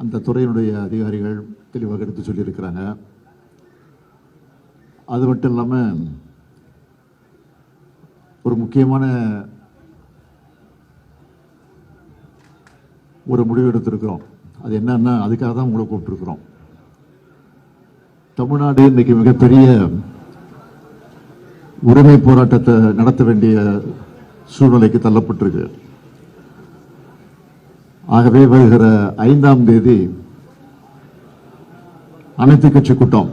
அந்த துறையினுடைய அதிகாரிகள் தெளிவாக எடுத்து சொல்லியிருக்கிறாங்க. அது மட்டும் இல்லாமல் ஒரு முக்கியமான ஒரு முடிவு எடுத்திருக்கிறோம். அது என்னன்னா, அதுக்காக தான் உங்களை கூப்பிட்டுருக்கிறோம். தமிழ்நாடு இன்னைக்கு மிகப்பெரிய உரிமை போராட்டத்தை நடத்த வேண்டிய சூழ்நிலைக்கு தள்ளப்பட்டிருக்கு. ஆகவே வருகிற 5ஆம் தேதி அனைத்து கட்சி கூட்டம்,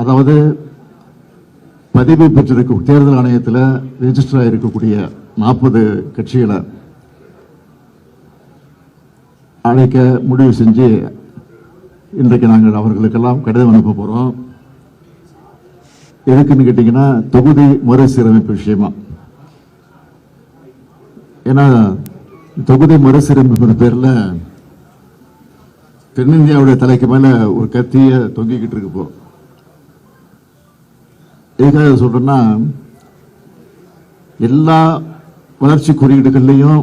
அதாவது பதிவு பெற்றிருக்க தேர்தல் ஆணையத்தில் ரெஜிஸ்டர் ஆகிருக்கக்கூடிய 40 கட்சிகளை அழைக்க முடிவு செஞ்சு இன்றைக்கு நாங்கள் அவர்களுக்கெல்லாம் கடிதம் அனுப்ப போறோம். எதுக்குன்னு கேட்டீங்கன்னா, தொகுதி மறுசீரமைப்பு விஷயமா. ஏன்னா தொகுதி மறுசீரமைப்பு பேர்ல தென்னிந்தியாவுடைய தலைக்கு மேல ஒரு கத்திய தொங்கிக்கிட்டு இருக்கு. இப்போ எதுக்காக சொல்றேன்னா, எல்லா வளர்ச்சி குறியீடுகள்லையும்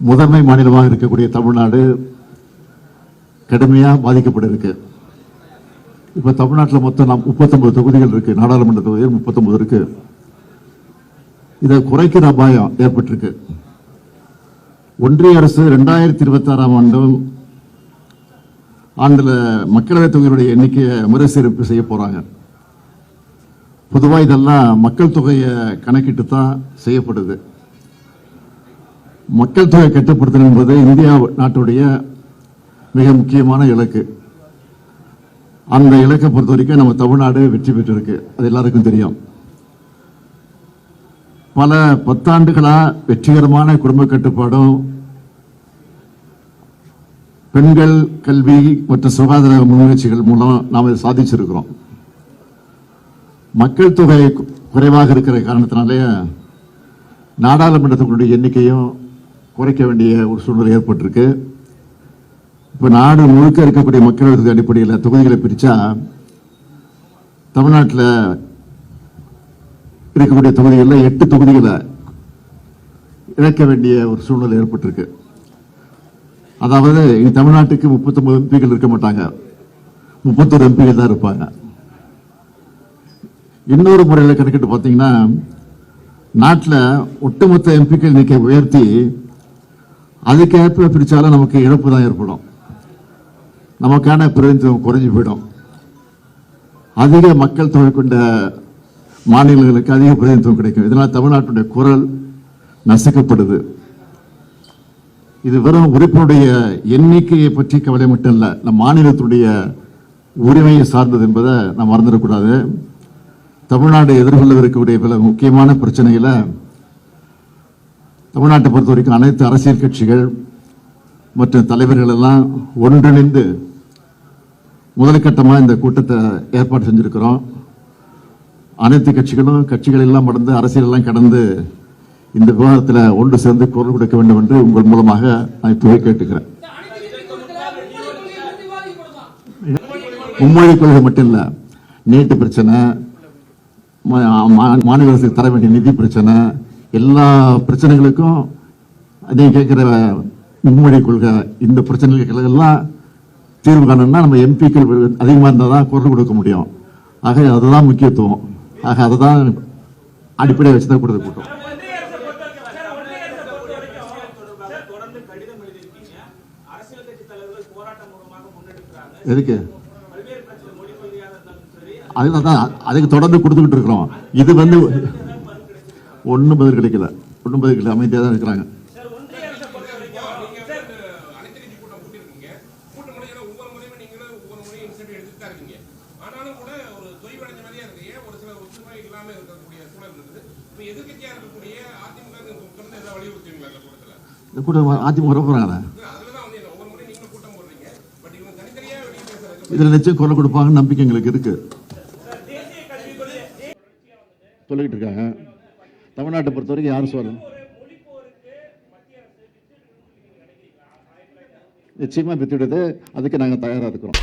முதன்மை மாநிலமாக இருக்கக்கூடிய தமிழ்நாடு கடுமையாக பாதிக்கப்பட்டிருக்கு. இப்ப தமிழ்நாட்டில் மொத்தம் 39 தொகுதிகள் இருக்கு. நாடாளுமன்ற தொகுதிகள் 39 இருக்கு. இதை குறைக்கிற அபாயம் ஏற்பட்டிருக்கு. ஒன்றிய அரசு 2026ஆம் ஆண்டுல மக்களவைத் தொகையினுடைய எண்ணிக்கையை மறுசீரமைப்பு செய்ய போறாங்க. பொதுவாக இதெல்லாம் மக்கள் தொகையை கணக்கிட்டு தான் செய்யப்படுது. மக்கள் தொகை கட்டுப்படுத்தல் என்பது இந்தியா நாட்டுடைய மிக முக்கியமான இலக்கு. அந்த இலக்கை பொறுத்த வரைக்கும் நம்ம தமிழ்நாடு வெற்றி பெற்றிருக்கு. அது எல்லாருக்கும் தெரியும். பல பத்தாண்டுகளா வெற்றிகரமான குடும்ப கட்டுப்பாடும், பெண்கள் கல்வி மற்றும் சுகாதார முன்முயற்சிகள் மூலம் நாம் சாதிச்சிருக்கிறோம். மக்கள் தொகை குறைவாக இருக்கிற காரணத்தினாலே நாடாளுமன்றத்தினுடைய எண்ணிக்கையும் குறைக்க வேண்டிய ஒரு சூழ்நிலை ஏற்பட்டிருக்கு. இப்ப நாடு முழுக்க இருக்கக்கூடிய மக்கள் அடிப்படையில் தொகுதிகளை பிரிச்சா தமிழ்நாட்டில் இருக்கக்கூடிய தொகுதிகளில் 8 தொகுதிகளை இழக்க வேண்டிய ஒரு சூழ்நிலை ஏற்பட்டிருக்கு. அதாவது தமிழ்நாட்டுக்கு 39 எம்பிகள் இருக்க மாட்டாங்க, 31 எம்பிகள் தான் இருப்பாங்க. இன்னொரு முறையில் கணக்கிட்டு பார்த்தீங்கன்னா, நாட்டில் ஒட்டுமொத்த எம்பிக்கள் எண்ணிக்கை உயர்த்தி அதுக்கேற்ப பிரிச்சாலும் நமக்கு இழப்பு தான் ஏற்படும். நமக்கான பிரதிநிதித்துவம் குறைஞ்சு போயிடும். அதிக மக்கள் தொகை கொண்ட மாநிலங்களுக்கு அதிக பிரதிநிதித்துவம் கிடைக்கும். இதனால் தமிழ்நாட்டுடைய குரல் நசுக்கப்படுது. இது வெறும் உறுப்பினுடைய எண்ணிக்கையை பற்றி கவலை மட்டும் இல்லை, நம் மாநிலத்துடைய உரிமையை சார்ந்தது என்பதை நாம் மறந்துடக்கூடாது. தமிழ்நாடு எதிர்கொள்ளவிருக்கக்கூடிய பல முக்கியமான பிரச்சனைகளை தமிழ்நாட்டை பொறுத்த வரைக்கும் அனைத்து அரசியல் கட்சிகள் மற்றும் தலைவர்கள் எல்லாம் ஒன்றிணைந்து முதற்கட்டமாக இந்த கூட்டத்தை ஏற்பாடு செஞ்சிருக்கிறோம். அனைத்து கட்சிகள் எல்லாம் கடந்து, அரசியல் எல்லாம் கடந்து இந்த விவாதத்தில் ஒன்று சேர்ந்து குரல் கொடுக்க வேண்டும் என்று உங்கள் மூலமாக நான் இப்போவே கேட்டுக்கிறேன். மும்மொழி கொள்கை மட்டும் இல்லை, நீட்டு பிரச்சனை, மாநில அரசுக்கு தர வேண்டிய நிதி பிரச்சனை, எல்லா பிரச்சனைகளுக்கும் நீங்க கேட்கிற மும்மொழி கொள்கை, இந்த பிரச்சனைகளுக்கெல்லாம் தீர்வு காணணும்னா நம்ம எம்பிக்கள் அதிகமாக இருந்தால் தான் குரல் கொடுக்க முடியும். ஆக அதுதான் முக்கியத்துவம். ஆக அதுதான் அடிப்படையை வச்சுதான் கொடுத்த கூட்டம். எதுக்கு? அதுக்கு தொடர்ந்து கொடுத்துக்கிட்டு இருக்கிறோம். இது ஒன்னும் பதில் கிடைக்கல, அமைதியாக தான் இருக்கிறாங்க. அதிமுக வர போறாங்க, இதுல நிச்சயம் குரல் கொடுப்பாங்க நம்பிக்கை எங்களுக்கு இருக்கு. சொல்லிட்டு இருக்காங்க. தமிழ்நாட்டை பொறுத்த வரைக்கும் யாரும் சொல்லணும், நிச்சயமா பெற்றுடுது. அதுக்கு நாங்கள் தயாரா இருக்கிறோம்.